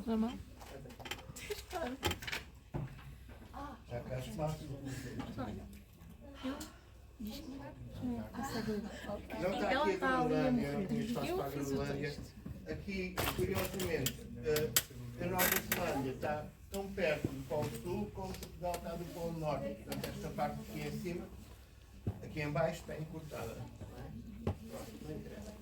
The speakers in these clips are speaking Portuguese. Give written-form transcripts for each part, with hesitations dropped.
Na mão? Já cá espaço. Não está aqui a Groenlândia, não tinha espaço para a Groenlândia. Aqui, curiosamente, a Nova Zelândia está tão perto do Polo Sul como Portugal está do Polo Norte. Portanto, esta parte aqui em cima, aqui em baixo está encurtada. Não interessa.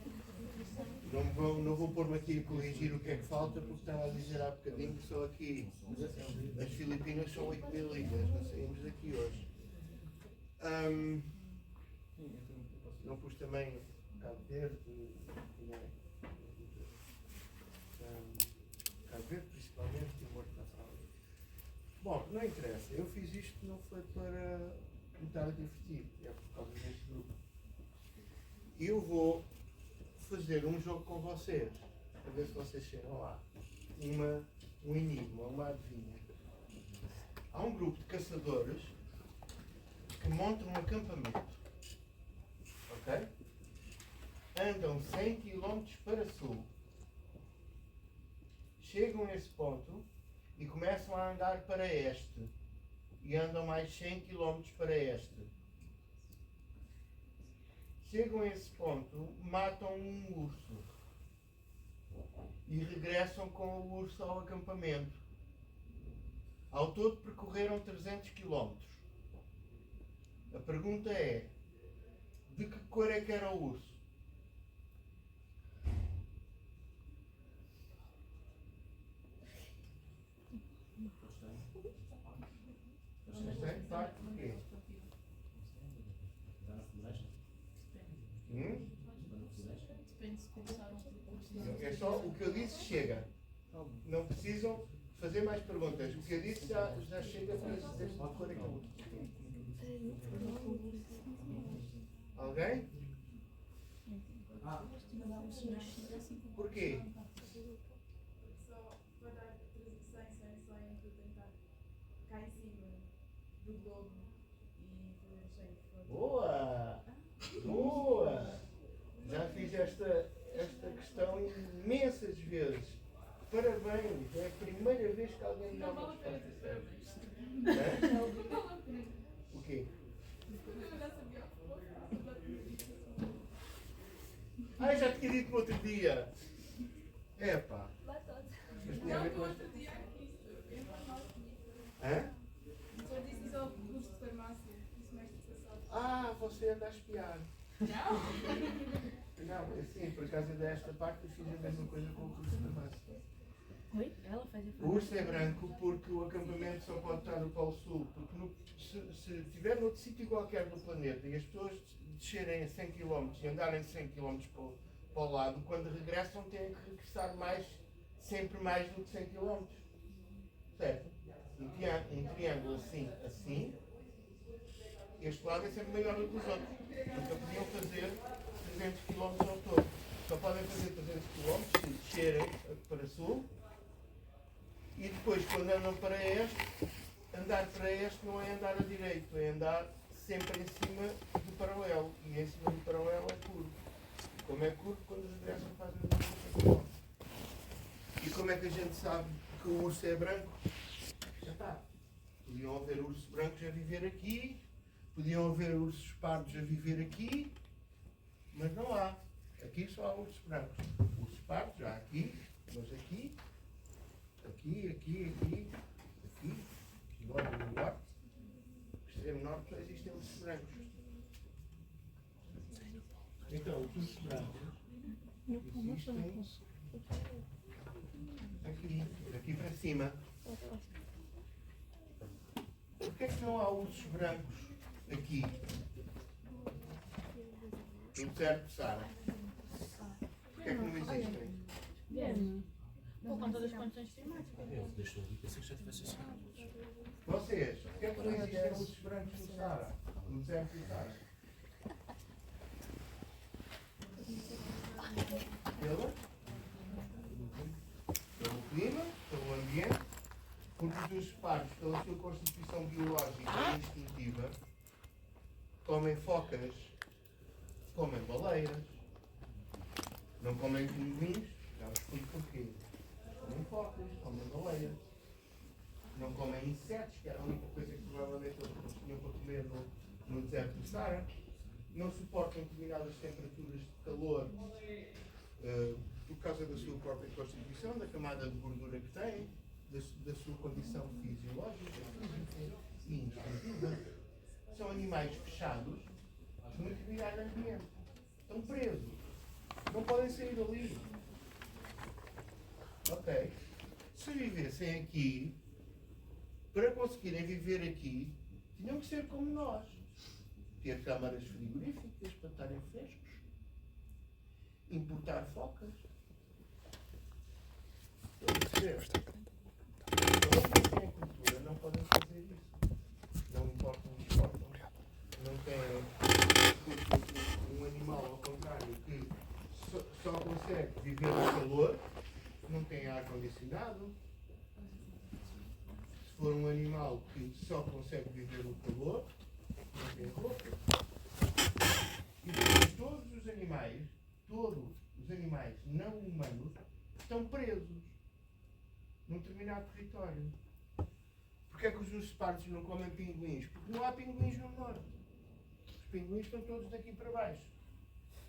Não vou pôr-me aqui a corrigir o que é que falta, porque estava a dizer há bocadinho que só aqui as Filipinas são 8.000 ilhas, não saímos daqui hoje. Não pus também Cabo Verde, Cabo Verde principalmente, e Morto na Fralda. Bom, não interessa, eu fiz isto não foi para me estar a divertir, é por causa deste grupo. E eu vou fazer um jogo com vocês, para ver se vocês chegam lá. Um enigma, uma adivinha. Há um grupo de caçadores que montam um acampamento. Ok? Andam 100 km para sul. Chegam a esse ponto e começam a andar para este. E andam mais 100 km para este. Chegam a esse ponto, matam um urso. E regressam com o urso ao acampamento. Ao todo percorreram 300 km. A pergunta é, de que cor é que era o urso? Vocês têm? Tá? Porquê? É só o que eu disse chega. Não precisam fazer mais perguntas. O que eu disse já chega para dizer de cor é que é o urso. Alguém? Porquê? Só para dar sem tentar cá em cima do globo e fazer cheio. Boa! Boa! Já fiz esta questão imensas vezes. Parabéns! É a primeira vez que alguém me dá uma resposta certa. O quê? Ah, já tinha dito no outro dia. Epá. Mas tinha a ver com esta... Hã? Só disse isso ao curso de farmácia. Isso mais passado. Ah, você anda a espiar. Não? Não, assim, por causa desta parte eu fiz a mesma coisa com o curso de farmácia. Oi? Ela faz O urso é branco porque o acampamento só pode estar no Polo Sul. Porque se estiver noutro sítio qualquer do planeta e as pessoas descerem a 100 km e andarem 100 km para o lado, quando regressam têm que regressar sempre mais do que 100 km. Certo? Um triângulo assim, este lado é sempre maior do que os outros. Então podiam fazer 300 km ao todo. Só podem fazer 300 km se descerem para sul. E depois, quando andam para este, andar para este não é andar a direito, é andar sempre em cima do paralelo. E em cima do paralelo é curvo. Como é curvo, quando regressam fazem a mesma coisa. E como é que a gente sabe que o urso é branco? Já está. Podiam haver ursos brancos a viver aqui, podiam haver ursos pardos a viver aqui, mas não há. Aqui só há ursos brancos. Ursos pardos já há aqui, mas aqui, logo no norte, no extremo norte só existem ursos brancos. Então, os ursos brancos existem aqui para cima. Porquê é que não há ursos brancos aqui? No deserto de Saara. Porquê é que não existem? Por conta das condições climáticas. Eu deixo ali, pensei que já tivesse assinado. Vocês, porquê é que não existem ursos brancos no Saara? No deserto de Saara? Pelo clima, pelo ambiente, porque os ursos pardos, pela sua constituição biológica e instintiva, comem focas, comem baleiras, não comem pinguins, já vos explico porquê. Comem focas, comem baleias. Não comem insetos, que era a única coisa que provavelmente eles tinham para comer no deserto do Saara. Não suportam determinadas temperaturas de calor por causa da sua própria constituição, da camada de gordura que têm, da sua condição fisiológica e instintiva. São animais fechados num determinado ambiente. Estão presos. Não podem sair dali. Ok. Se vivessem aqui, para conseguirem viver aqui, tinham que ser como nós. Ter câmaras frigoríficas para estarem frescos. Importar focas. Não têm cultura, não podem fazer isso. Não importam o que exportam. Não têm um animal, ao contrário, que só consegue viver no calor, não tem ar-condicionado. Se for um animal que só consegue viver no calor, não tem roupa. E depois todos os animais não humanos, estão presos num determinado território. Porquê é que os ursos-pardos não comem pinguins? Porque não há pinguins no norte. Os pinguins estão todos daqui para baixo.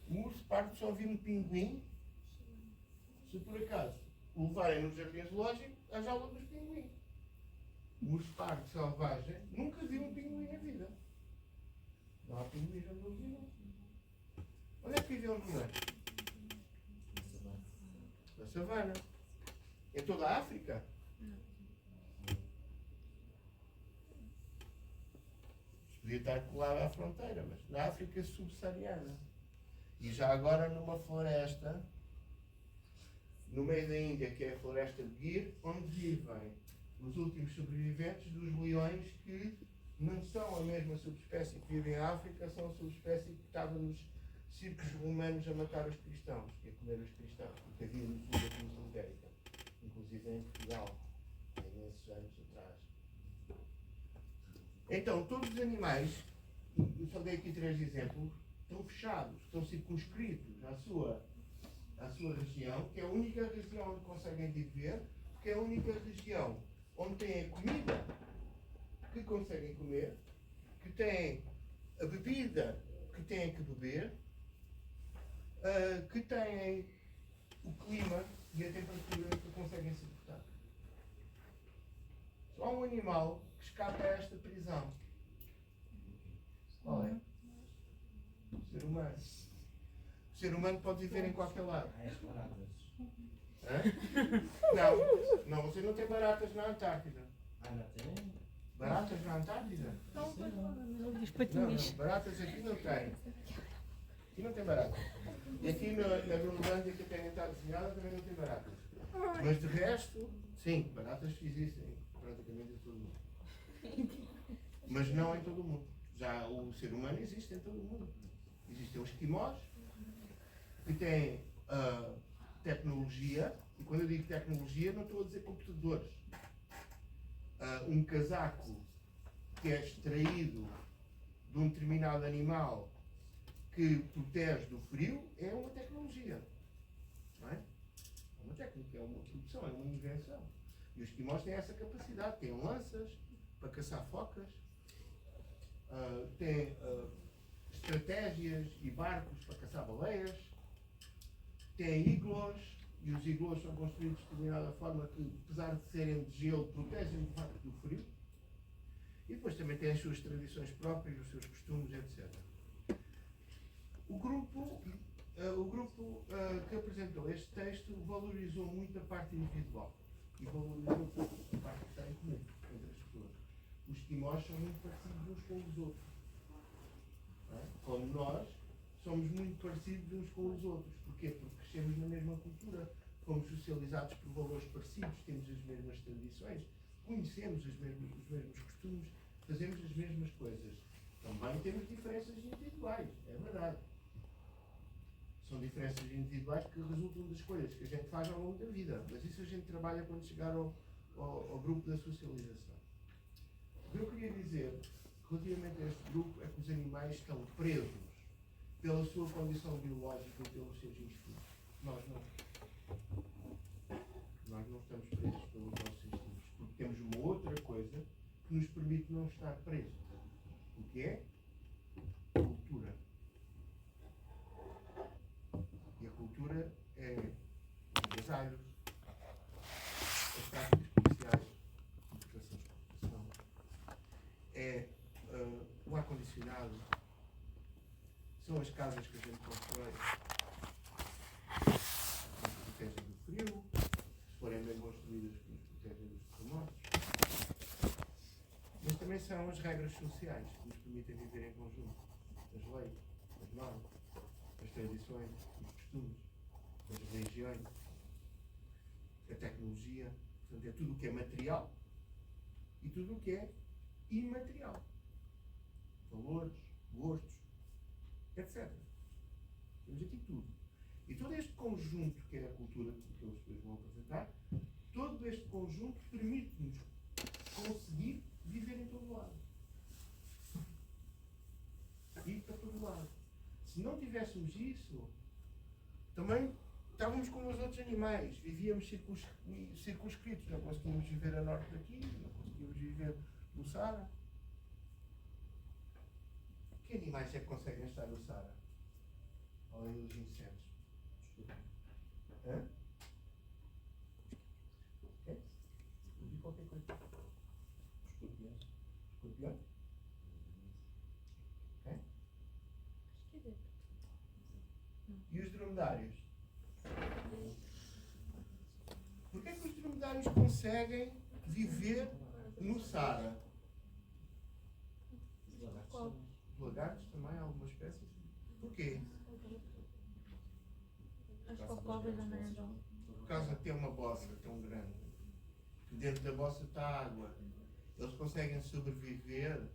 O urso-pardo só viu um pinguim se por acaso o levarem no jardim zoológico à jaula dos pinguins. O urso-pardo selvagem nunca viu um pinguim na vida. Não há pinguins onde eles vivem. Onde é que vivem os rinocerontes? Na savana. Em toda a África? Podia estar colado à fronteira, mas na África subsaariana. E já agora numa floresta, no meio da Índia, que é a floresta de Gir, onde vivem os últimos sobreviventes dos leões que não são a mesma subespécie que vive em África, são a subespécie que estava nos circos romanos a matar os cristãos e a comer os cristãos, porque havia no sul da Península Ibérica, inclusive em Portugal, há imensos anos atrás. Então, todos os animais, eu só dei aqui 3 exemplos, estão fechados, estão circunscritos à sua região, que é a única região onde conseguem viver, porque é a única região onde têm a comida que conseguem comer, que têm a bebida que têm que beber, que têm o clima e a temperatura que conseguem suportar. Só um animal que escapa a esta prisão. Qual é? O ser humano. O ser humano pode viver em qualquer lado. Hã? Não, você não tem baratas na Antártida. Não tem? Baratas na Antártida? Não, os Não, patinhos. baratas aqui não tem. Aqui não tem baratas. E aqui na Groenlândia, que tem está desenhada, também não tem baratas. Mas de resto, sim, baratas existem praticamente em todo o mundo. Mas não em todo o mundo. Já o ser humano existe em todo o mundo. Existem os esquimós, que têm tecnologia, e quando eu digo tecnologia, não estou a dizer computadores. Um casaco que é extraído de um determinado animal que protege do frio é uma tecnologia. Não é? É uma técnica, é uma produção, é uma invenção. E os esquimós têm essa capacidade, têm lanças para caçar focas, têm estratégias e barcos para caçar baleias, têm iglós, e os iglós são construídos de determinada forma que, apesar de serem de gelo, protegem de facto do frio. E depois também têm as suas tradições próprias, os seus costumes, etc. O grupo que apresentou este texto valorizou muito a parte individual e valorizou pouco a parte que está em comum entre as pessoas. Os esquimós são muito parecidos uns com os outros. Não é? Como nós, somos muito parecidos uns com os outros. Porquê? Porque crescemos na mesma cultura, fomos socializados por valores parecidos, temos as mesmas tradições, conhecemos os mesmos costumes, fazemos as mesmas coisas. Também temos diferenças individuais, é verdade. São diferenças individuais que resultam das escolhas que a gente faz ao longo da vida. Mas isso a gente trabalha quando chegar ao grupo da socialização. O que eu queria dizer relativamente a este grupo é que os animais estão presos pela sua condição biológica e pelos seus instintos. Nós não. Nós não estamos presos pelos nossos instintos, porque temos uma outra coisa que nos permite não estar presos. O que é? Cultura. E a cultura é os agasalhos, as práticas comerciais, importação, exportação, é o ar-condicionado, são as casas que a gente constrói, que nos protegem do frio, se forem bem construídas, que nos protegem dos terremotos. Mas também são as regras sociais que nos permitem viver em conjunto. As leis, as normas, as tradições, os costumes, as religiões, a tecnologia. Portanto, é tudo o que é material e tudo o que é imaterial. Valores, gostos, etc. Temos aqui tudo. E todo este conjunto que é a cultura que eles depois vão apresentar, todo este conjunto permite-nos conseguir viver em todo lado. Ir para todo lado. Se não tivéssemos isso, também estávamos como os outros animais. Vivíamos circunscritos. Não conseguíamos viver a norte daqui, não conseguíamos viver no Saara. Que animais é que conseguem estar no Saara? Além dos insetos. Hã? É? Ouvi qualquer coisa. Escorpiões. Escorpião? É? Acho que é. E os dromedários? Porquê é que os dromedários conseguem viver no Saara? Qual? Lagartos também, algumas espécies. Porquê? As cocobras também não. Por causa de ter uma bossa tão grande. Dentro da bossa está água. Eles conseguem sobreviver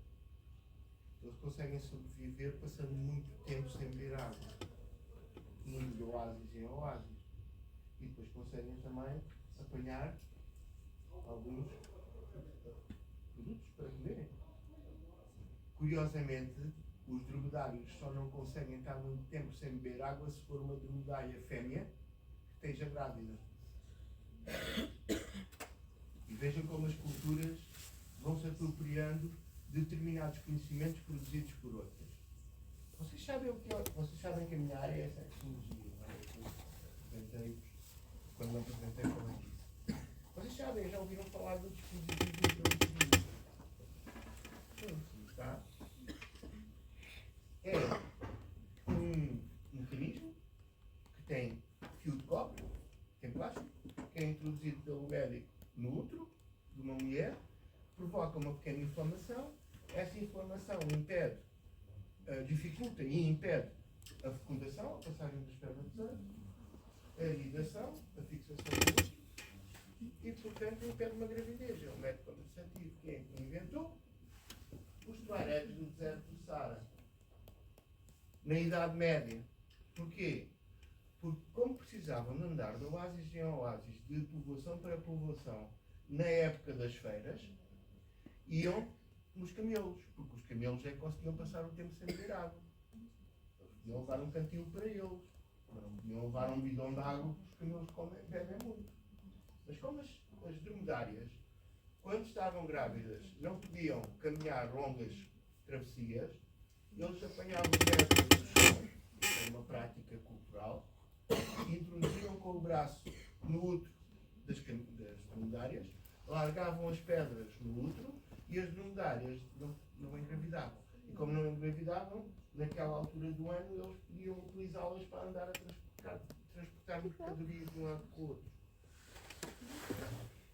passando muito tempo sem beber água. Indo de oásis em oásis. E depois conseguem também apanhar alguns produtos para comerem. Curiosamente, os dromedários só não conseguem estar muito tempo sem beber água se for uma dromedária fêmea que esteja grávida. E vejam como as culturas vão se apropriando de determinados conhecimentos produzidos por outras. Vocês sabem o que é? Vocês sabem que a minha área é a sexologia, não é? Eu apresentei, quando me apresentei, falei disso. Vocês sabem, já ouviram falar do dispositivo introduzido? Tá? É um mecanismo que tem fio de cobre, tem plástico, que é introduzido pelo médico no útero de uma mulher, provoca uma pequena inflamação. Essa inflamação impede, dificulta e impede a fecundação, a passagem dos espermatozoides, a iridação, a fixação do útero e, portanto, impede uma gravidez. É um método contraceptivo que é que inventou os tuaregs do deserto do Saara, na Idade Média. Porquê? Porque, como precisavam de andar de oásis em oásis, de povoação para povoação, na época das feiras, iam nos camelos, porque os camelos é que conseguiam passar o tempo sem beber água. Eles podiam levar um cantil para eles, mas não podiam levar um bidão de água, porque os camelos bebem muito. Mas como as dromedárias, quando estavam grávidas, não podiam caminhar longas travessias, eles apanhavam pedras do chão, era uma prática cultural, e introduziam com o braço no útero das dromedárias, largavam as pedras no útero e as dromedárias não engravidavam. E como não engravidavam, naquela altura do ano, eles podiam utilizá-las para andar a transportar mercadorias de um lado para o outro.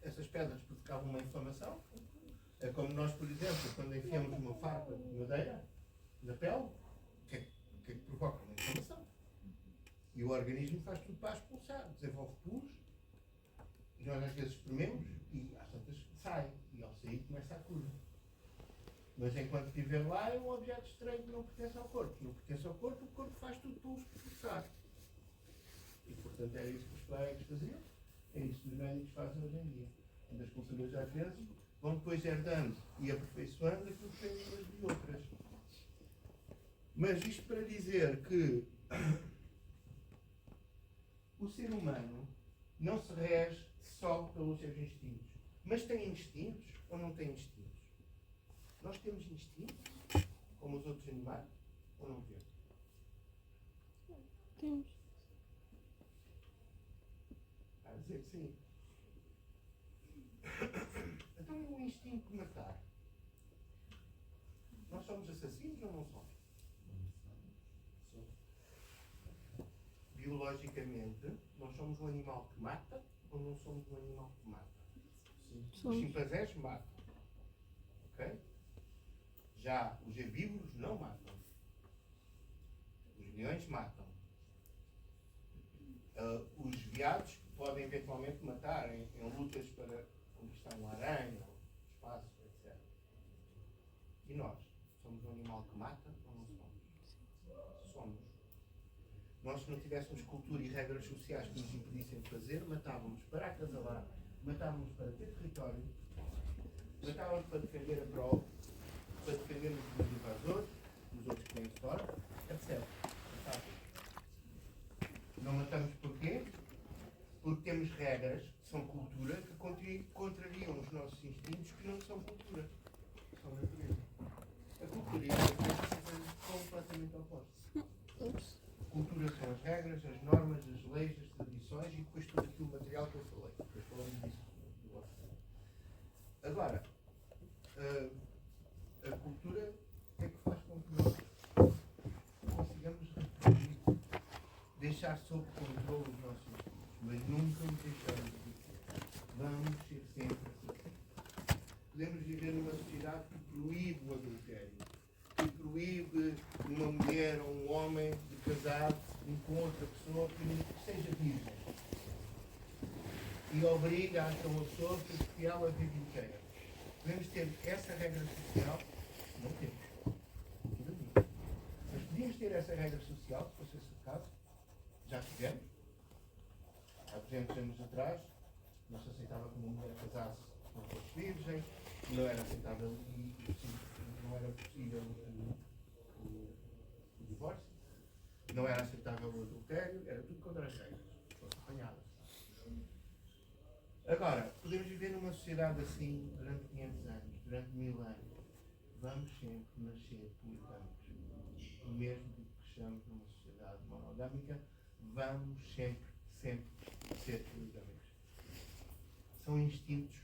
Essas pedras provocavam uma inflamação. É como nós, por exemplo, quando enfiamos uma farpa de madeira na pele, o que é que provoca? Uma inflamação. E o organismo faz tudo para expulsar, desenvolve pus, e nós às vezes esprememos e às tantas sai, e ao sair começa a cura. Mas enquanto estiver lá é um objeto estranho que não pertence ao corpo. Não pertence ao corpo, o corpo faz tudo para o expulsar. E portanto era isso que os colegas faziam, é isso que os médicos fazem hoje em dia. Quando as culturas às vezes vão depois herdando e aperfeiçoando aquilo que tem umas de outras. Mas isto para dizer que o ser humano não se rege só pelos seus instintos. Mas têm instintos ou não têm instintos? Nós temos instintos, como os outros animais, ou não temos? Temos. A dizer que sim. Então e o instinto de matar? Nós somos assassinos ou não somos? Biologicamente, nós somos um animal que mata ou não somos um animal que mata? Os Somos. chimpanzés matam. Ok? Já os herbívoros não matam. Os leões matam. Os veados podem eventualmente matar em lutas para conquistar uma aranha, espaço, etc. E nós? Somos um animal que mata ou não somos? Somos. Nós, se não tivéssemos cultura e regras sociais que nos impedissem de fazer, matávamos para acasalar, matávamos para ter território, matávamos para defender a prole, para defendermos dos invasores, dos outros que vêm de fora, etc. Matávamos. Não matamos porquê? Porque temos regras que são cultura que contrariam os nossos instintos que não são cultura, são natureza. A cultura e a natureza são coisas completamente opostas. Cultura são as regras, as normas, as leis, as tradições e depois todo aquilo material que eu falei. Depois falamos disso do vosso. Agora, a cultura é que faz com que nós consigamos reproduzir, deixar sob controle os nossos instintos, mas nunca os deixamos de ter. Vamos ser sempre assim. Podemos viver numa sociedade que proíbe o adultério, que proíbe uma mulher ou um homem de casar com outra pessoa que seja virgem e obriga a aquela pessoa a ser fiel a vida inteira. Podemos ter essa regra social? Não temos. Mas podíamos ter essa regra social, se fosse esse o caso. Já tivemos. Há 200 anos atrás, não se aceitava que uma mulher casasse com uma virgem, não era aceitável e não era possível o divórcio, não era aceitável o adultério, era tudo contra as regras, foram apanhadas. Agora, podemos viver numa sociedade assim durante 500 anos, durante 1000 anos. Vamos sempre nascer poligâmicos. Mesmo que cresçamos numa sociedade monogâmica, vamos sempre ser poligâmicos. São instintos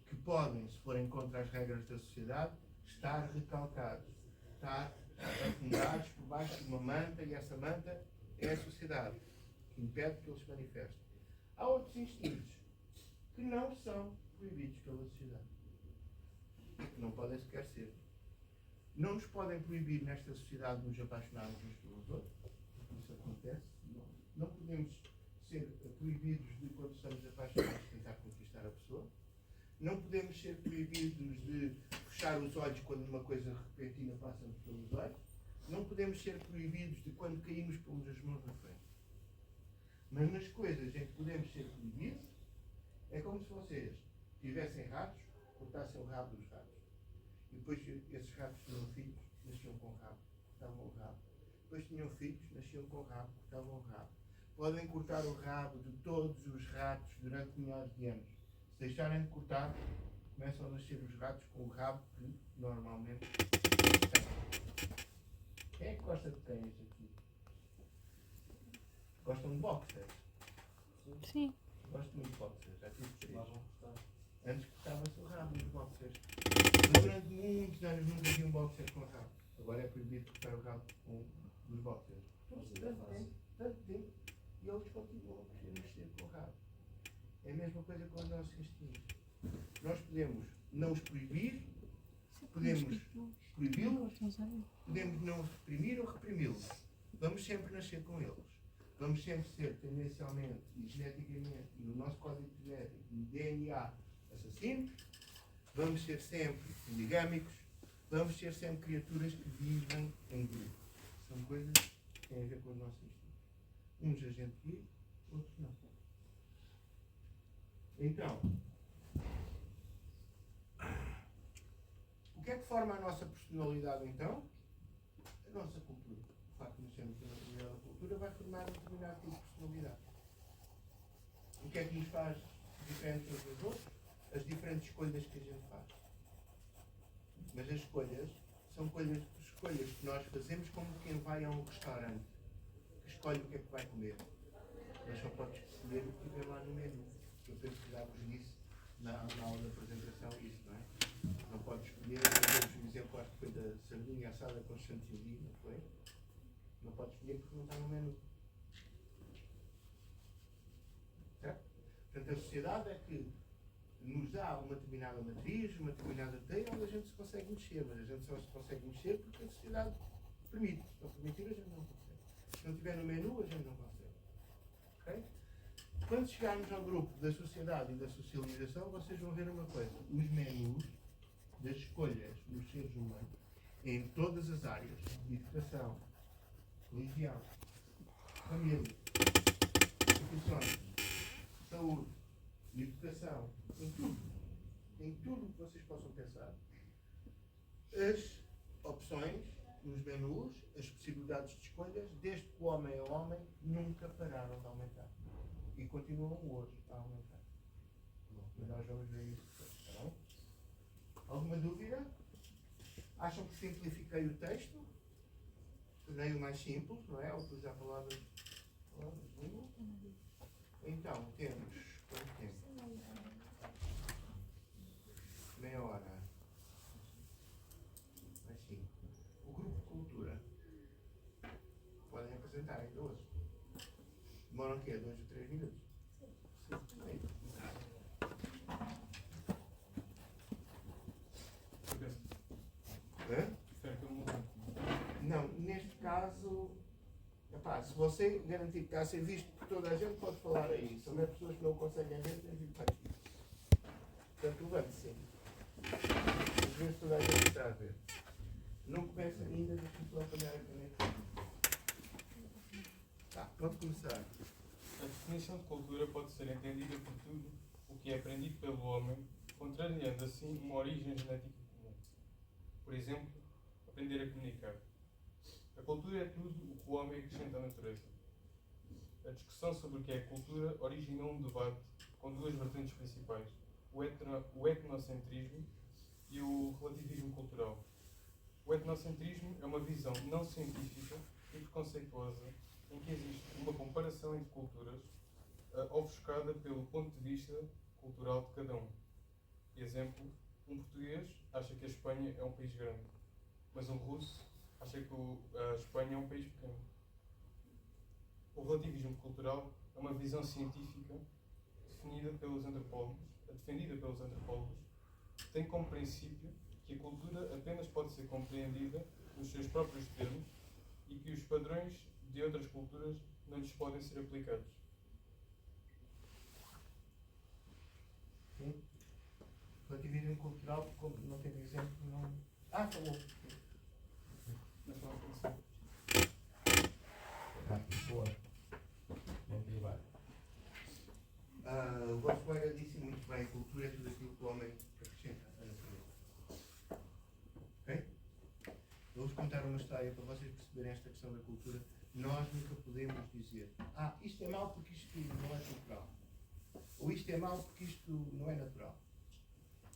que podem, se forem contra as regras da sociedade, estar recalcados, estar afundados por baixo de uma manta, e essa manta é a sociedade, que impede que eles se manifestem. Há outros instintos que não são proibidos pela sociedade, que não podem sequer ser. Não nos podem proibir nesta sociedade de nos apaixonarmos uns pelos outros, isso acontece. Não podemos ser proibidos de, quando estamos apaixonados, tentar conquistar a pessoa. Não podemos ser proibidos de fechar os olhos quando uma coisa repentina passa-nos pelos olhos. Não podemos ser proibidos de, quando caímos, pomos as mãos na frente. Mas nas coisas em que podemos ser proibidos, é como se vocês tivessem ratos, cortassem o rabo dos ratos. E depois esses ratos tinham filhos, nasciam com rabo, cortavam o rabo. Depois tinham filhos, nasciam com rabo, cortavam o rabo. Podem cortar o rabo de todos os ratos durante milhares de anos. Se deixarem de cortar, começam a nascer os ratos com o rabo que normalmente têm. Quem é que gosta de cães aqui? Gostam de boxers? Sim. Gosto muito de boxers, já tive três. Antes cortava-se o rabo dos boxers. Mas durante muitos anos nunca vi um boxer com rabo. Agora é proibido cortar o rabo dos boxers. Tanto tempo. E eles continuam a querer mexer com o rabo. É a mesma coisa com os nossos instintos. Nós podemos não os proibir, podemos proibi-los, podemos não os reprimir ou reprimi-los. Vamos sempre nascer com eles. Vamos sempre ser tendencialmente e geneticamente, e no nosso código genético, no DNA, assassinos. Vamos ser sempre poligâmicos. Vamos ser sempre criaturas que vivem em grupo. São coisas que têm a ver com os nossos instintos. Uns a gente vive, outros não. Então, o que é que forma a nossa personalidade então? A nossa cultura. O facto de nascermos numa determinada cultura vai formar um determinado tipo de personalidade. O que é que nos faz diferentes uns dos outros, as diferentes escolhas que a gente faz. Mas as escolhas são escolhas que nós fazemos como quem vai a um restaurante, que escolhe o que é que vai comer. Mas só podes escolher o que tiver lá no menu. Eu penso que já vos disse na aula da apresentação isso, não é? Não podes escolher, o exemplo acho que foi da sardinha assada com chantilly, não foi? Não podes escolher porque não está no menu. Certo? Portanto, a sociedade é que nos dá uma determinada matriz, uma determinada teia onde a gente se consegue mexer, mas a gente só se consegue mexer porque a sociedade permite. Se não permitir, a gente não consegue. Se não tiver no menu, a gente não consegue. Okay? Quando chegarmos ao grupo da sociedade e da socialização, vocês vão ver uma coisa. Os menus das escolhas dos seres humanos em todas as áreas, educação, religião, família, instituições, saúde, educação, em tudo o que vocês possam pensar, as opções, os menus, as possibilidades de escolhas, desde que o homem é homem, nunca pararam de aumentar. E continuam hoje a aumentar. E nós vamos ver isso depois, está bem? Alguma dúvida? Acham que simplifiquei o texto? Tornei-o mais simples, não é? Utilizar palavras. Então, temos. Quanto tempo? Meia hora. Assim. O grupo de cultura. Podem apresentar ainda hoje. Demoram o quê? 2 ou 3 minutos? Sim. Não, neste caso, epá, se você garantir que está a ser visto por toda a gente, pode falar aí. Se houver pessoas que não conseguem ver, tem de vir para aqui. Portanto, levante-se. Às vezes toda a gente está a ver. Não começa ainda, deixa-me só apanhar a caneta. Tá, pode começar. A definição de cultura pode ser entendida por tudo o que é aprendido pelo homem, contrariando assim uma origem genética comum. Por exemplo, aprender a comunicar. A cultura é tudo o que o homem acrescenta à natureza. A discussão sobre o que é cultura originou um debate com duas vertentes principais, o etnocentrismo e o relativismo cultural. O etnocentrismo é uma visão não científica e preconceituosa em que existe uma comparação entre culturas ofuscada pelo ponto de vista cultural de cada um. Exemplo, um português acha que a Espanha é um país grande, mas um russo acha que a Espanha é um país pequeno. O relativismo cultural é uma visão científica defendida pelos antropólogos, que tem como princípio que a cultura apenas pode ser compreendida nos seus próprios termos e que os padrões de outras culturas não lhes podem ser aplicados. Sim. Relativismo cultural, como não tem exemplo, não. Ah, falou. Boa. O vosso colega disse muito bem, cultura é tudo aquilo que o homem acrescenta à natureza. Ok? Vou-vos contar uma história para vocês perceberem esta questão da cultura. Nós nunca podemos dizer, isto é mau porque isto não é cultural. Ou isto é mau porque isto não é natural.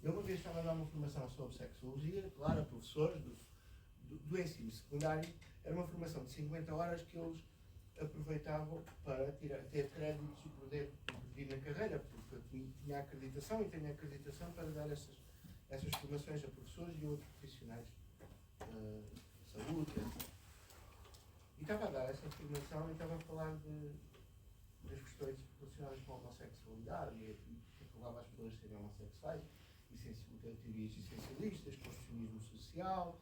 Eu uma vez estava a dar uma formação sobre sexologia, claro, a professores do ensino secundário. Era uma formação de 50 horas que eles aproveitavam para ter créditos e poder progredir na carreira, porque eu tinha acreditação e tenho acreditação para dar essas formações a professores e outros profissionais de saúde. E estava a dar essa formação e estava a falar das questões relacionadas com a homossexualidade e falava às pessoas serem homossexuais, teorias essencialistas, construcionismo social.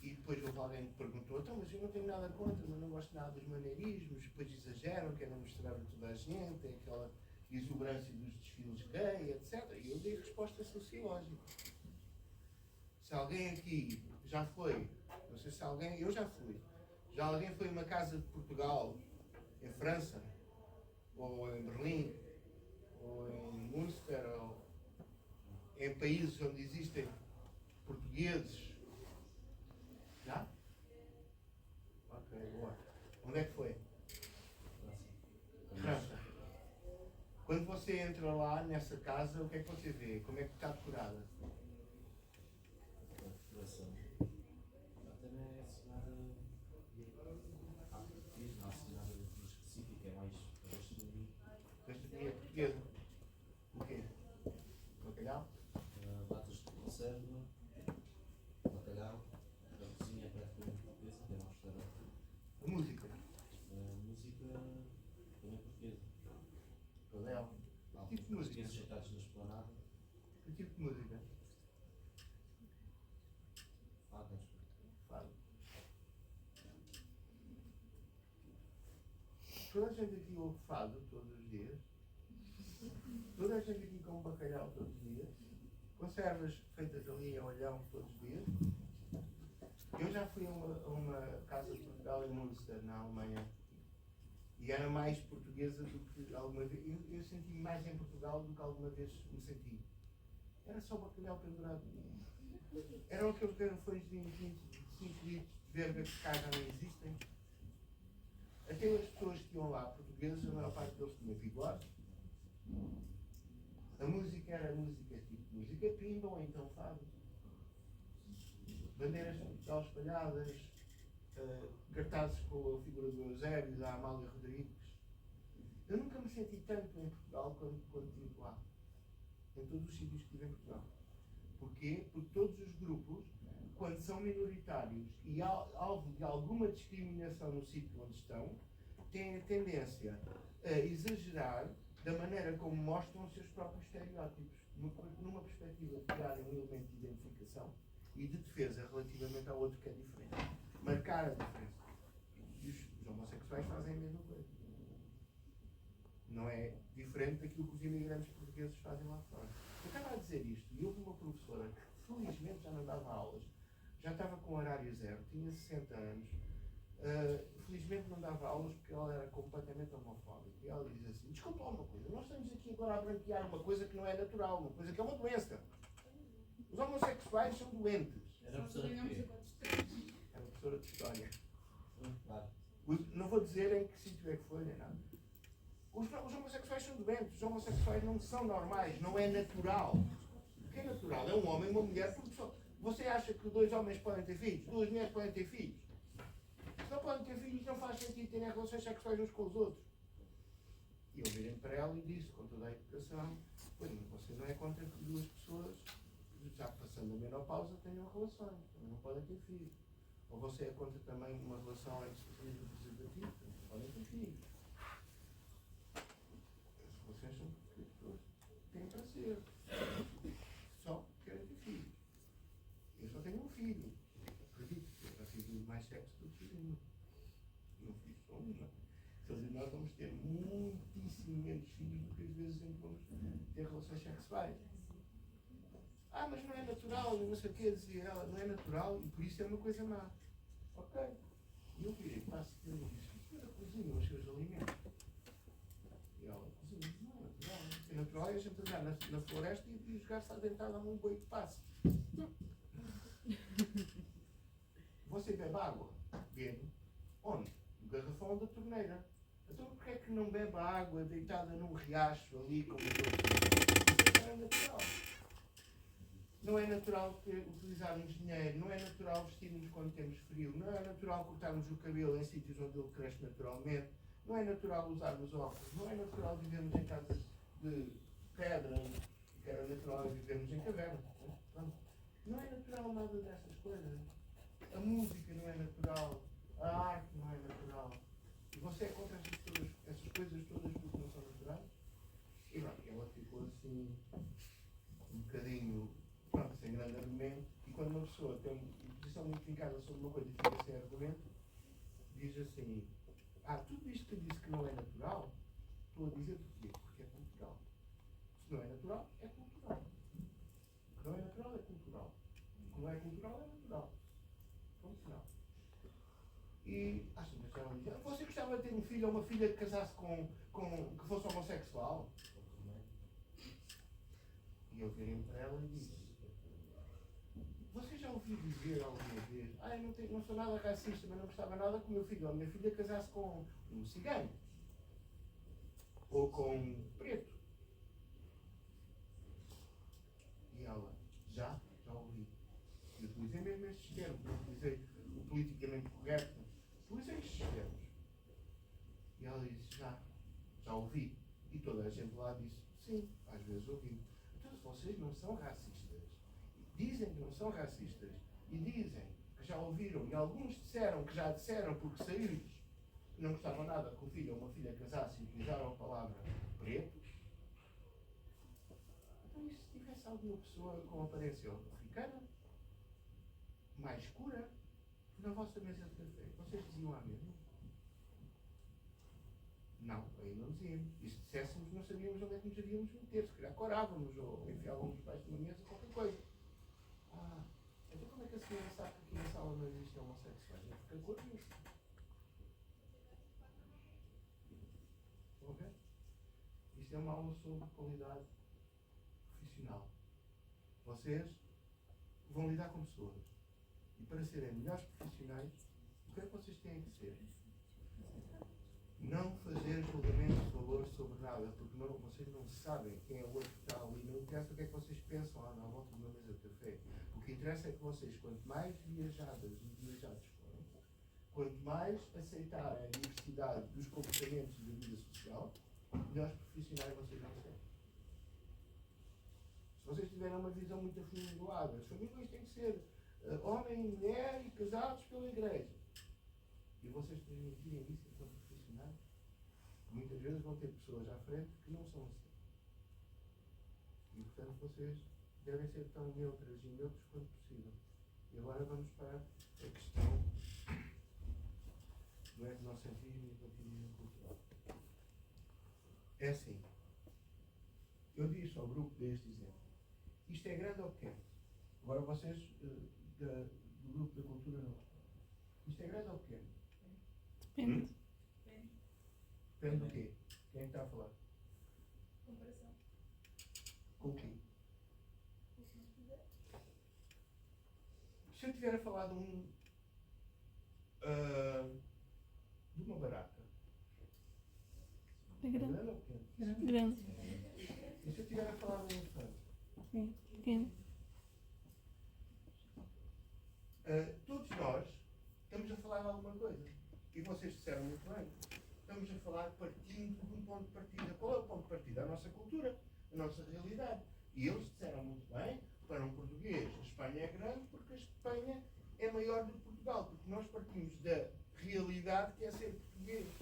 E depois houve alguém que perguntou, então, mas eu não tenho nada contra, mas não gosto nada dos maneirismos, depois exageram, querem mostrar a toda a gente, é aquela exuberância dos desfiles gay, etc. E eu dei a resposta sociológica. Se alguém aqui já foi, não sei se alguém, eu já fui, já alguém foi a uma casa de Portugal, em França, ou em Berlim, ou em Münster, ou em países onde existem portugueses. Já? Ok, boa. Onde é que foi? França. Quando você entra lá nessa casa, o que é que você vê? Como é que está decorada? A decoração. Até não é assim nada. Há português, não há assim nada de específico, é mais gastronomia. Gastronomia portuguesa. O quê? Bacalhau? Latas de conserva, bacalhau, a cozinha é praticamente portuguesa, tem um restaurante. A música? Música também portuguesa. Bacalhau. Há Que tipo de música? portugueses sentados na esplanada, Que tipo de música? fadas. Fado. Toda a gente aqui ouve fado todos os dias. Toda a gente aqui come bacalhau todos os dias. Conservas feitas ali em olhão todos os dias. Eu já fui a uma casa de Portugal em Münster, na Alemanha. E era mais portuguesa do que alguma vez. Eu senti-me mais em Portugal do que alguma vez me senti. Era só bacalhau pendurado. Eram aqueles garrafões de 5 litros de verga que cá já não existem. Aquelas pessoas que iam lá, portugueses, a maior parte deles tinha bigode. A música era música tipo música pimba ou então fado. Bandeiras de Portugal espalhadas, cartazes com a figura do Eusébio, da Amália Rodrigues. Eu nunca me senti tanto em Portugal quando estive lá. Em todos os sítios que estive em Portugal. Porquê? Porque todos os grupos, quando são minoritários e alvo de alguma discriminação no sítio onde estão, têm a tendência a exagerar da maneira como mostram os seus próprios estereótipos, numa perspectiva de criarem um elemento de identificação e de defesa relativamente ao outro que é diferente. Marcar a diferença. E os homossexuais fazem a mesma coisa. Não é diferente daquilo que os imigrantes portugueses fazem lá fora. Eu estava a dizer isto e houve uma professora que felizmente já não dava aulas, já estava com horário zero, tinha 60 anos, felizmente não dava aulas porque ela era completamente homofóbica. E ela diz assim, desculpa lá uma coisa, nós estamos aqui agora a branquear uma coisa que não é natural, uma coisa que é uma doença. Os homossexuais são doentes. Era professora de quê? Era professora de História. Claro. Não vou dizer em que sítio é que foi, nem nada. Os homossexuais são doentes, os homossexuais não são normais, não é natural. O que é natural? É um homem e uma mulher, porque só. Você acha que 2 homens podem ter filhos? 2 mulheres podem ter filhos? Se não podem ter filhos, não faz sentido terem relações sexuais uns com os outros. E eu virei para ela e disse, com toda a educação, pois você não é contra que 2 pessoas, já passando a menopausa, tenham relações, também não podem ter filhos. Ou você é contra também uma relação entre os representativos, também não podem ter filhos. As relações são que as pessoas têm para ser. Só querem ter filhos. Eu só tenho um filho. Acredito que eu já fiz mais sexo do que um. Não fiz só uma. Quer dizer, nós vamos ter muitíssimo menos filhos do que as vezes em que vamos ter relações sexuais. Ah, mas não é natural, não sei o quê, dizia ela, não é natural e por isso é uma coisa má. Ok. E eu virei para a senhora e disse, senhora, cozinha os seus alimentos. E ela, cozinha, não é natural. É natural é a gente andar na floresta e jogar-se à dentada num boi de passo. Você bebe água? Bebe. Onde? No garrafão da torneira. Então porquê é que não bebe água deitada num riacho ali como os outros? Isso não é natural. Não é natural utilizarmos dinheiro, não é natural vestirmos quando temos frio, não é natural cortarmos o cabelo em sítios onde ele cresce naturalmente, não é natural usarmos óculos, não é natural vivermos em casas de pedra, que era natural vivermos em cavernas. Não é natural nada dessas coisas. A música não é natural, a arte não é natural. E você é contra essas coisas todas porque não são naturais? E pronto, ela ficou assim, um bocadinho, pronto, sem grande argumento. E quando uma pessoa tem uma posição muito fincada sobre uma coisa e fica sem argumento, diz assim, tudo isto que eu disse que não é natural, estou a dizer porquê? Porque é cultural. Se não é natural, é cultural. O que não é natural é cultural. O que não é cultural é natural. Ponto final. E acho que ela dizia, você gostava de ter um filho ou uma filha que casasse que fosse homossexual? E eu virei para ela e disse, você já ouviu dizer alguma vez, eu não sou nada racista, mas não gostava nada que o meu filho ou a minha filha casasse com um cigano? Ou com um preto? utilizem mesmo estes termos, não utilizei o politicamente correto, utilizei estes termos. E ela disse, já ouvi. E toda a gente lá disse, sim, às vezes ouvi. Então, se vocês não são racistas, dizem que não são racistas, e dizem que já ouviram, e alguns disseram que já disseram porque saíram, não gostavam nada que o filho ou uma filha casasse e utilizaram a palavra preto. Então, e se tivesse alguma pessoa com aparência africana, mais escura, na vossa mesa de café, vocês diziam a mesma? Não, aí não dizíamos. E se disséssemos, não sabíamos onde é que nos havíamos meter. Se calhar corávamos ou enfiávamos debaixo de uma mesa, qualquer coisa. Então como é que a senhora sabe que aqui na sala não existem homossexuais? É porque a cor disso. Estão a ver? Isto é uma aula sobre qualidade profissional. Vocês vão lidar com pessoas. E para serem melhores profissionais, o que é que vocês têm que ser? Não fazer julgamentos de valor sobre nada, porque vocês não sabem quem é o outro que está ali. Não interessa o que é que vocês pensam lá na volta de uma mesa de café. O que interessa é que vocês, quanto mais viajadas e viajados forem, quanto mais aceitarem a diversidade dos comportamentos da vida social, melhores profissionais vocês vão ser. Se vocês tiverem uma visão muito afunilada, as famílias têm que ser homem e mulher e casados pela igreja. E vocês transmitirem isso enquanto profissionais, muitas vezes vão ter pessoas à frente que não são assim. E portanto vocês devem ser tão neutras e neutros quanto possível. E agora vamos para a questão do etnocentrismo e do ativismo cultural. É assim. Eu disse ao grupo deste exemplo. Isto é grande ou pequeno? Agora vocês do grupo da cultura não. Isto é grande ou pequeno? Depende. Depende do quê? Quem é que está a falar? Comparação. Com o quê? O que não quiser. Se eu estiver a falar de uma barata, É é grande. grande ou pequeno? Grande. E se eu estiver a falar de um elefante? Sim. Pequeno. Todos nós estamos a falar de alguma coisa. E vocês disseram muito bem. Estamos a falar partindo de um ponto de partida. Qual é o ponto de partida? A nossa cultura, a nossa realidade. E eles disseram muito bem, para um português, a Espanha é grande porque a Espanha é maior do que Portugal. Porque nós partimos da realidade que é ser português.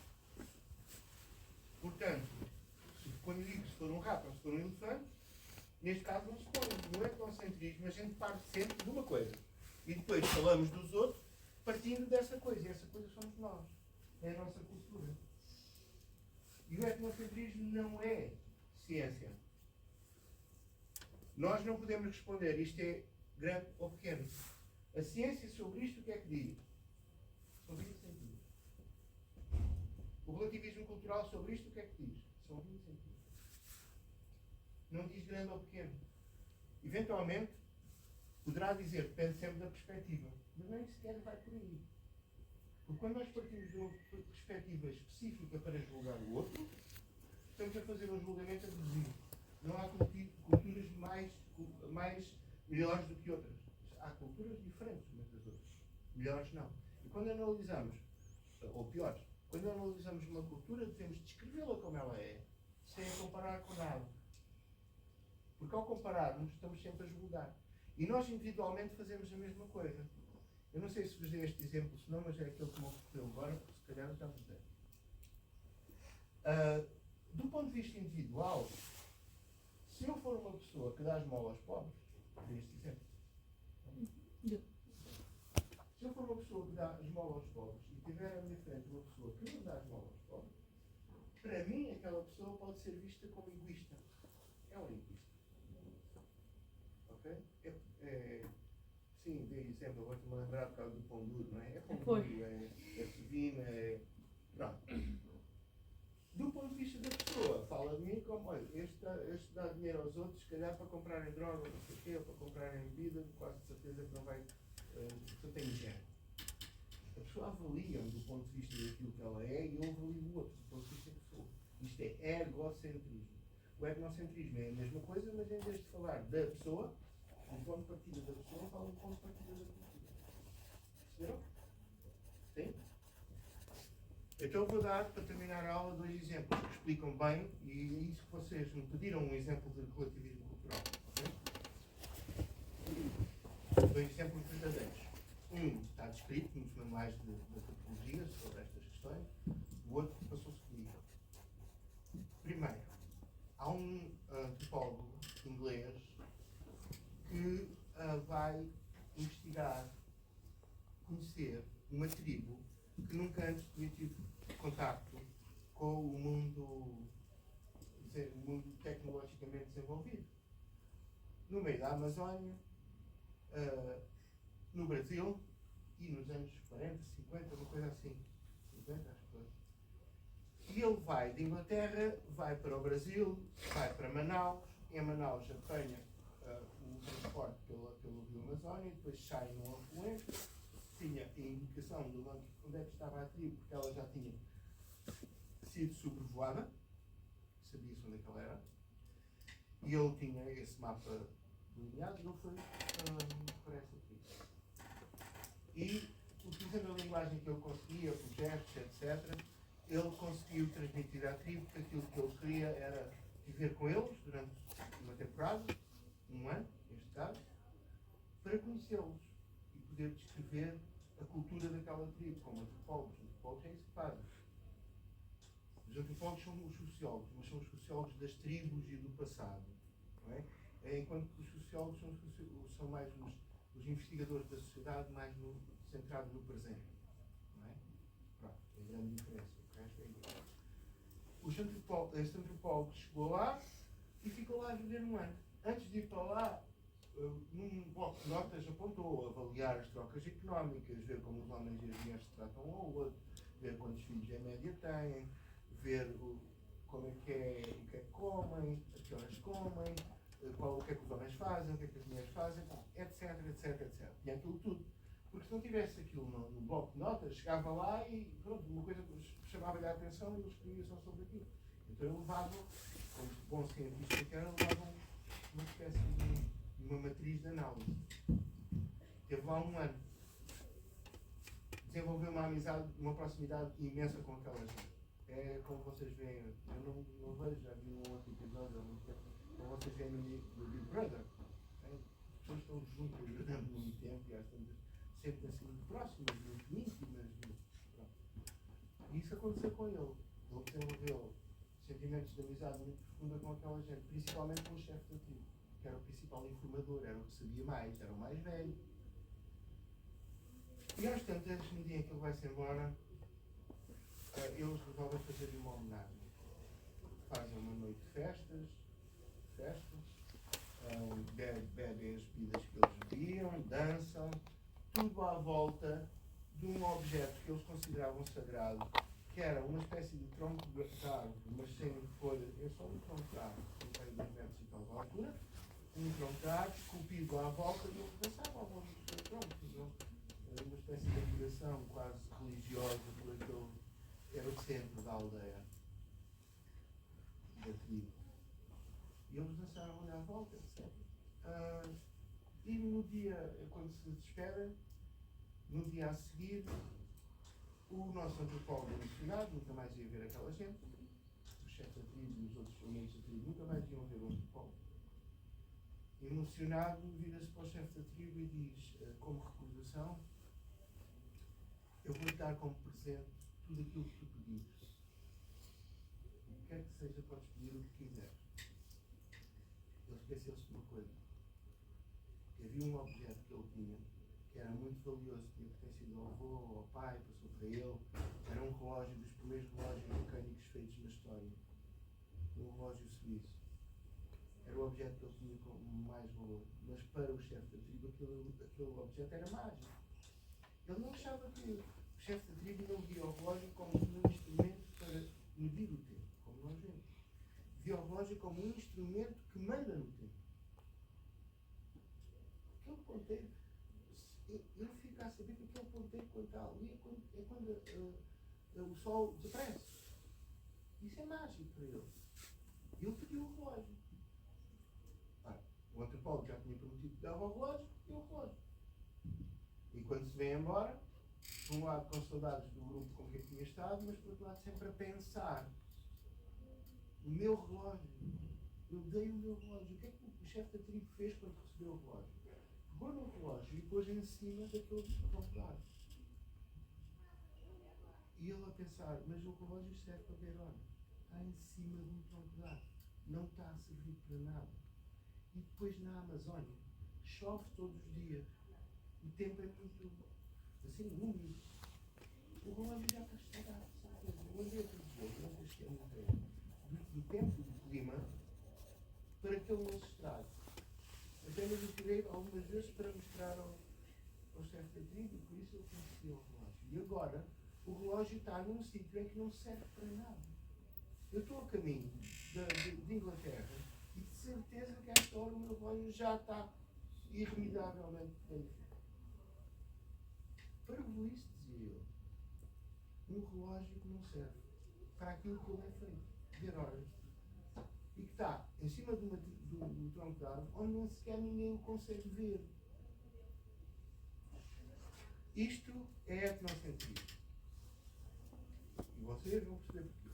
Portanto, quando eu digo que se for um rato ou se for um elefante, neste caso não se põe. No etnocentrismo a gente parte sempre de uma coisa. E depois falamos dos outros partindo dessa coisa. E essa coisa somos nós. É a nossa cultura. E o etnocentrismo não é ciência. Nós não podemos responder isto é grande ou pequeno. A ciência sobre isto o que é que diz? São 20 centímetros. O relativismo cultural sobre isto o que é que diz? São 20 centímetros. Não diz grande ou pequeno. Eventualmente, poderá dizer, depende sempre da perspectiva. Mas nem sequer vai por aí. Porque quando nós partimos de uma perspectiva específica para julgar o outro, estamos a fazer um julgamento abusivo. Não há culturas mais melhores do que outras. Há culturas diferentes umas das outras. Melhores não. E quando analisamos, ou piores, quando analisamos uma cultura, devemos descrevê-la como ela é, sem a comparar com nada. Porque ao compararmos, estamos sempre a julgar. E nós individualmente fazemos a mesma coisa. Eu não sei se vos dei este exemplo, se não, mas é aquele que me ocorreu agora, porque se calhar já vos dei. Do ponto de vista individual, se eu for uma pessoa que dá esmola aos pobres, dei este exemplo. Se eu for uma pessoa que dá esmola aos pobres e tiver à minha frente uma pessoa que não dá esmola aos pobres, para mim aquela pessoa pode ser vista como egoísta. É um egoísta. Ok? Sim, dei exemplo, agora estou-me a lembrar por causa do pão duro, não é? É pão duro, é sovina, Pronto. Do ponto de vista da pessoa, fala de mim como, olha, este dá dinheiro aos outros, se calhar para comprarem droga, não sei o quê, ou para comprarem bebida, quase certeza que não vai, só tem dinheiro. A pessoa avalia-me do ponto de vista daquilo que ela é e eu avalio o outro do ponto de vista que sou. Isto é egocentrismo. O etnocentrismo é a mesma coisa, mas em vez de falar da pessoa, O ponto de partida da pessoa vale o ponto de partida da cultura. Perceberam? Sim? Então eu vou dar, para terminar a aula, 2 exemplos que explicam bem, e é isso que vocês me pediram, um exemplo de relativismo cultural. Okay? 2 exemplos verdadeiros. Um está descrito nos manuais de antropologia sobre estas questões, o outro passou-se comigo. Primeiro, há um antropólogo inglês que vai investigar, conhecer uma tribo que nunca antes tinha tido contacto com o mundo tecnologicamente desenvolvido. No meio da Amazónia, no Brasil, e nos anos 40, 50, uma coisa assim. 50, acho que foi. E ele vai de Inglaterra, vai para o Brasil, vai para Manaus, em Manaus apanha o transporte pelo Rio Amazónia, depois sai num afluente, tinha a indicação de onde é que estava a tribo, porque ela já tinha sido sobrevoada, sabia-se onde é que ela era, e ele tinha esse mapa delineado e ele foi para essa tribo. E, utilizando a linguagem que ele conseguia, projetos, etc., ele conseguiu transmitir à tribo que aquilo que ele queria era viver com eles durante uma temporada, 1 ano, neste caso, para conhecê-los e poder descrever a cultura daquela tribo, como antropólogos. Os antropólogos é isso que fazem. Os antropólogos são os sociólogos, mas são os sociólogos das tribos e do passado. Não é? Enquanto que os sociólogos são mais os investigadores da sociedade, mais centrados no presente. Não é? Pronto, é a grande diferença. O resto é igual. Este antropólogo chegou lá e ficou lá a viver 1 ano. Antes de ir para lá, num bloco de notas apontou avaliar as trocas económicas, ver como os homens e as mulheres se tratam um ao outro, ver quantos filhos em média têm, ver como é, o que é que comem, a que horas comem, o que é que os homens fazem, o que é que as mulheres fazem, etc, etc, etc. E aquilo tudo. Porque se não tivesse aquilo no bloco de notas, chegava lá e pronto, uma coisa chamava-lhe a atenção e ele escrevia só sobre aquilo. Então ele levava, como bom cientista que era, levava uma espécie de uma matriz de análise. Teve lá 1 ano. Desenvolveu uma amizade, uma proximidade imensa com aquela gente. É como vocês veem, eu não vejo, já vi um outro episódio há muito tempo, como vocês veem no Big Brother. As pessoas estão juntas durante muito tempo e às vezes sempre assim muito próximas, muito íntimas. E isso aconteceu com ele. Ele desenvolveu sentimentos de amizade muito profunda com aquela gente, principalmente com o chefe da tribo, que era o principal informador, era o que sabia mais, era o mais velho. E às tantas, no dia em que ele vai-se embora, eles resolvem fazer-lhe uma homenagem. Fazem uma noite de festas, bebem as bebidas que eles bebiam, dançam, tudo à volta de um objeto que eles consideravam sagrado, que era uma espécie de tronco de árvore, mas sem folhas. É só um tronco de árvore, tem 2 metros e tal de altura, um tronco de árvore esculpido à volta, e eles dançavam à volta do tronco. Era uma espécie de adoração quase religiosa por aquele. Era o centro da aldeia, da tribo. E eles dançaram ali à volta, etc. E no dia, quando se despedem, no dia a seguir, o nosso antropólogo emocionado nunca mais ia ver aquela gente, o chefe da tribo e os outros elementos da tribo nunca mais iam ver o antropólogo. Emocionado, vira-se para o chefe da tribo e diz, como recordação, eu vou-te dar como presente tudo aquilo que tu pedires. O que quer que seja, podes pedir o que quiseres. Ele esqueceu-se de uma coisa. Que havia um objeto que ele tinha, que era muito valioso, tinha pertencido ao avô, ao pai, passou para ele. Era um relógio dos primeiros relógios mecânicos feitos na história. Um relógio suíço. Era o objeto que ele tinha com mais valor. Mas para o chefe da tribo, aquele objeto era mágico. Ele não achava que o chefe da tribo não via o relógio como um instrumento para medir o tempo, como nós vemos. Via o relógio como um instrumento que manda no tempo. Aquele ponteiro, ele fica a saber que aquele ponteiro, quando está ali, é quando o sol desaparece. Isso é mágico para ele. Ele pediu o relógio. O O antropólogo já tinha prometido que dava o relógio e o relógio. E quando se vem embora, por um lado com saudades do grupo com quem tinha estado, mas por outro lado sempre a pensar: o meu relógio, eu dei o meu relógio. O que é que o chefe da tribo fez quando recebeu o relógio? Pegou no relógio e pôs em cima daquele tronco. E ele a pensar: mas o relógio serve para ver hora. Está em cima de um tronco de árvore. Não está a servir para nada. E depois na Amazónia, chove todos os dias. O tempo é muito, assim, úmido. O relógio já está estragado. Eu andei a dizer, durante este ano inteiro, do tempo do clima, para que ele não se estrague. Apenas eu tirei algumas vezes para mostrar ao chefe da tribo, por isso ele conhecia o relógio. E agora, o relógio está num sítio em que não serve para nada. Eu estou a caminho de Inglaterra e de certeza que a esta hora o meu relógio já está irremediavelmente danificado. Para o isso, dizia eu, um relógio que não serve para aquilo que ele é feito, ver horas, e que está em cima de um tronco de árvore onde nem sequer ninguém o consegue ver. Isto é etnocentrismo. E vocês vão perceber porquê.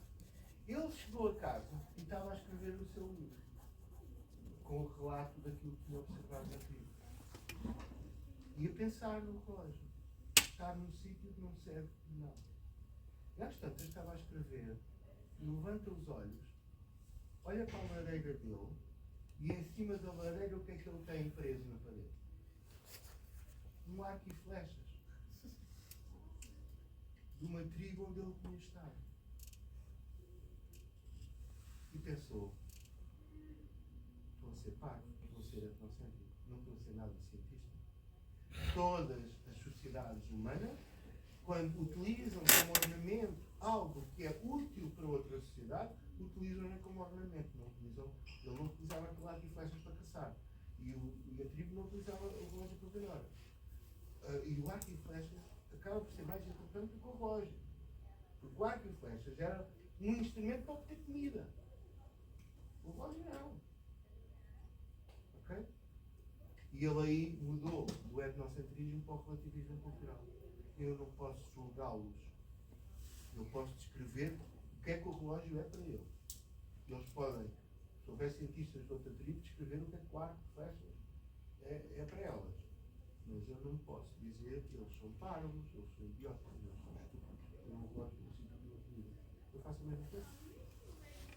Ele chegou a casa e estava a escrever o seu livro, com o relato daquilo que tinha observado na tribo. E a pensar no relógio. Estar num sítio que não serve de nada. E às tantas estava a escrever, levanta os olhos, olha para a lareira dele, e em cima da lareira o que é que ele tem preso na parede? Um arco e flechas. De uma tribo onde ele tinha estado. E pensou: estou a ser parvo, estou a ser etnocêntrico, não estou a ser nada cientista. Todas as sociedades humanas, quando utilizam como ornamento algo que é útil para outra sociedade, utilizam-no como ornamento. Ele não utilizava aquele arco e flechas para caçar. E a tribo não utilizava o relógio para ver horas. E o arco e flechas acaba por ser mais importante do que o relógio. Porque o arco e flechas era um instrumento para obter comida. O relógio não. Ok? E ele aí mudou do etnocentrismo para o relativismo cultural. Eu não posso julgá-los. Eu posso descrever o que é que o relógio é para eles. Eles podem, se houver cientistas de outra tribo, descrever o que é que o arco e flechas é para elas. Mas eu não posso dizer que eles são parvos, eles são idiotas, eles são estúpidos. Eu não gosto do sítio de uma comida. Eu faço a mesma coisa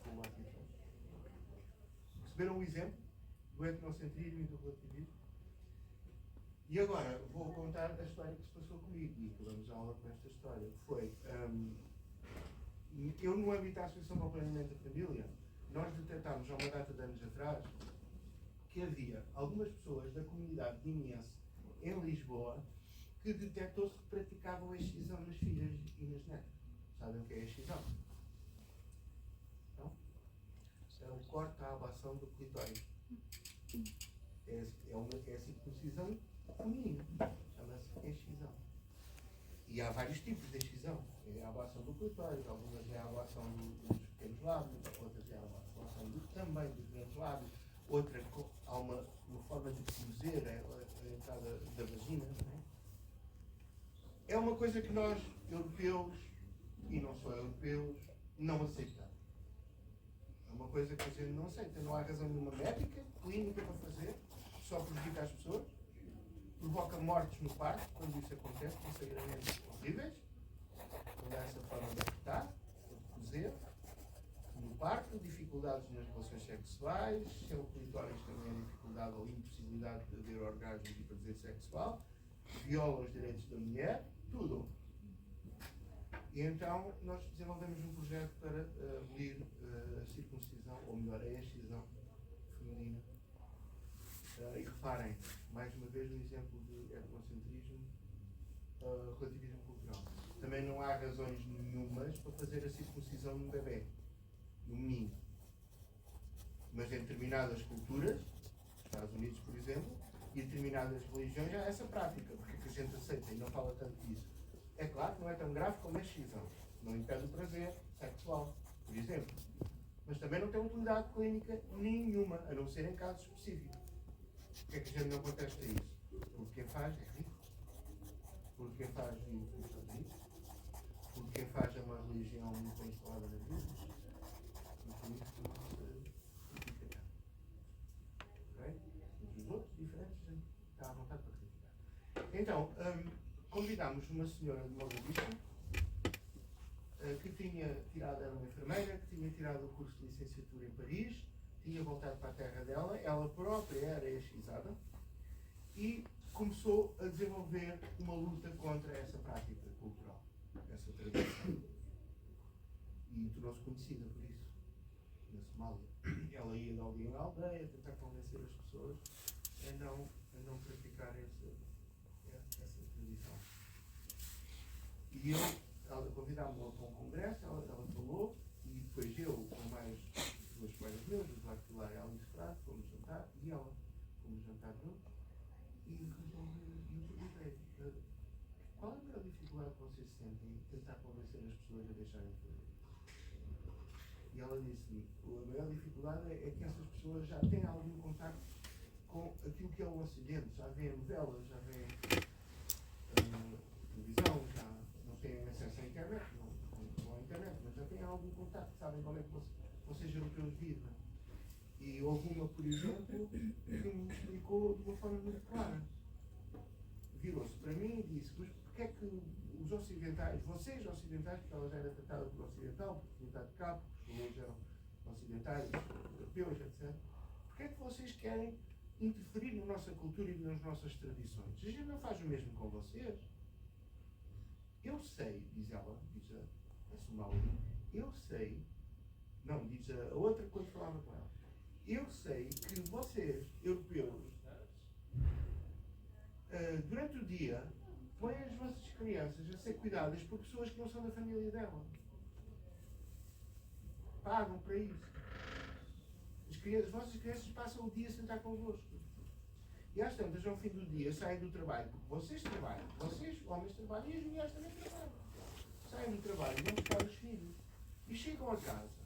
com o arco e flechas. Receberam um exemplo do etnocentrismo e do relativismo? E agora vou contar a história que se passou comigo. E acabamos a aula com esta história. Foi, eu no âmbito da Associação para o Planeamento da Família, nós detectámos há uma data de anos atrás que havia algumas pessoas da comunidade guineense em Lisboa que detectou-se que praticavam a excisão nas filhas e nas netas. Sabem o que é a excisão? Não? É o corte à abação do clitóris. É a circuncisão feminina. Chama-se excisão. E há vários tipos de excisão. É a abação do clitóris, algumas é a abação dos pequenos lábios, outras é a abação também dos grandes lábios, outra há uma forma de cozer a entrada da vagina. É uma coisa que nós, europeus, e não só europeus, não aceitamos. É uma coisa que a gente não aceita. Não há razão nenhuma médica, clínica para fazer, só prejudica as pessoas, provoca mortes no parto, quando isso acontece, com sangramentos horríveis, quando há essa forma de apertar, ou de cozer, no parto, dificuldades nas relações sexuais, se é o clitóris também é dificuldade ou impossibilidade de haver orgasmo e prazer sexual, viola os direitos da mulher, tudo. E então nós desenvolvemos um projeto para abolir a circuncisão, ou melhor, a excisão feminina. E reparem, mais uma vez, um exemplo de etnocentrismo, relativismo cultural. Também não há razões nenhumas para fazer a circuncisão num bebê, num menino. Mas em determinadas culturas, Estados Unidos, por exemplo, e em determinadas religiões, há essa prática, porque a gente aceita e não fala tanto disso. É claro que não é tão grave como a excisão. Não impede o prazer sexual, por exemplo. Mas também não tem utilidade clínica nenhuma, a não ser em casos específicos. Porque é que a gente não contesta isso? Porque quem faz é rico. Porque quem faz vive com os ricos. Porque quem faz é uma religião muito bem instalada na vida. E por isso não se critica. Ok? Entre os outros diferentes, a gente está à vontade para criticar. Então, convidámos uma senhora de Mogadishu que tinha tirado, era uma enfermeira, que tinha tirado o curso de licenciatura em Paris, tinha voltado para a terra dela, ela própria era excisada e começou a desenvolver uma luta contra essa prática cultural, essa tradição. E tornou-se conhecida por isso, na Somália. Ela ia de aldeia em aldeia, tentar convencer as pessoas a não praticar essa tradição. E ela convidámos-la para um congresso, ela falou, e depois eu, com mais duas colegas meus, o Eduardo Pilar e a Alice Prado, fomos jantar, e ela, fomos jantar juntos, e perguntei, qual é a maior dificuldade que vocês sentem em tentar convencer as pessoas a deixarem de fazer isso? E ela disse-me, a maior dificuldade é que essas pessoas já têm algum contacto com aquilo que é o Ocidente, já veem novelas, já veem televisão, já não têm acesso à internet, não à internet, mas já têm algum contacto, sabem como é que vocês europeus vivem. E houve uma, por exemplo, que me explicou de uma forma muito clara. Virou-se para mim e disse, mas porquê é que os ocidentais, vocês ocidentais, porque ela já era tratada por ocidental, por comunidade de cabo, os valores eram ocidentais, europeus, etc. Porquê é que vocês querem interferir na nossa cultura e nas nossas tradições? A gente não faz o mesmo com vocês. Eu sei, diz ela, diz a Somália, eu sei, não, diz a outra quando falava com ela, eu sei que vocês, europeus, durante o dia, põem as vossas crianças a ser cuidadas por pessoas que não são da família dela. Pagam para isso. As vossas crianças passam o dia a sentar convosco. E às tantas, ao fim do dia, saem do trabalho, porque vocês trabalham, vocês, homens, trabalham e as mulheres também trabalham. Saem do trabalho e vão buscar os filhos. E chegam a casa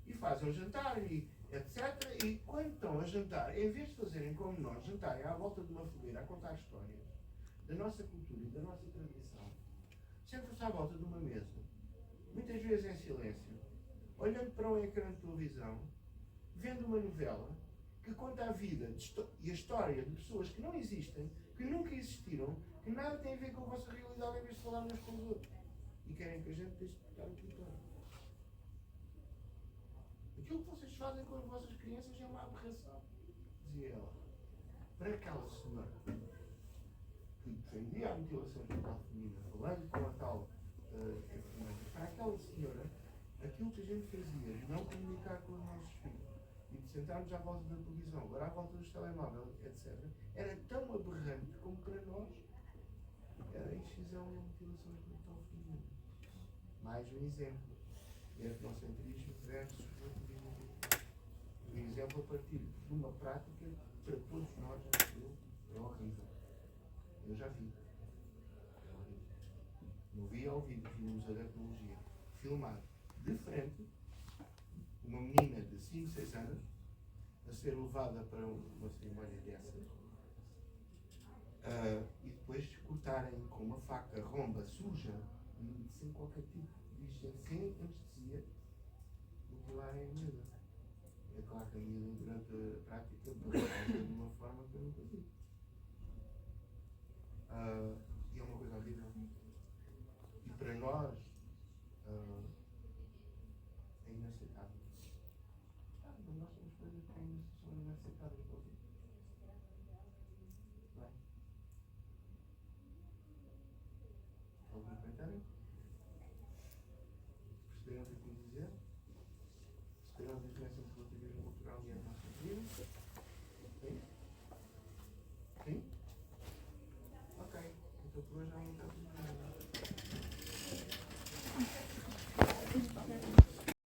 e fazem o jantar e etc. E quando estão a jantar, em vez de fazerem como nós, jantarem à volta de uma fogueira a contar histórias da nossa cultura e da nossa tradição, sentam-se à volta de uma mesa, muitas vezes em silêncio, olhando para um ecrã de televisão, vendo uma novela que conta a vida e a história de pessoas que não existem, que nunca existiram, que nada tem a ver com a vossa realidade em vez de falar uns com os outros. E querem que a gente deixe de tocar o território. Aquilo que vocês fazem com as vossas crianças é uma aberração, dizia ela. Para aquela senhora que defendia a mutilação genital feminina, falando com a tal enfermeira, para aquela senhora, aquilo que a gente fazia de não comunicar com os nossos filhos e de sentarmos à volta da televisão, agora à volta dos telemóveis, etc., era tão aberrante como para nós era a excisão e a mutilação genital feminina. Mais um exemplo. Etnocentrismo versus relativismo. Um exemplo a partir de uma prática que para todos nós é horrível. Eu já vi. É horrível. Não vi ao vivo, vi no Museu da Etnologia. Filmado de frente, uma menina de 5, 6 anos a ser levada para uma cerimónia dessas e depois cortarem com uma faca romba suja e sem qualquer tipo de higiene, sem anestesia, mutilarem a miúda. É claro que a miúda durante a prática de uma forma que eu nunca vi. E é uma coisa horrível. E para nós é inaceitável. Mas nós temos coisas que são inaceitáveis para ouvir. Bem. Algum comentário? Perceberam que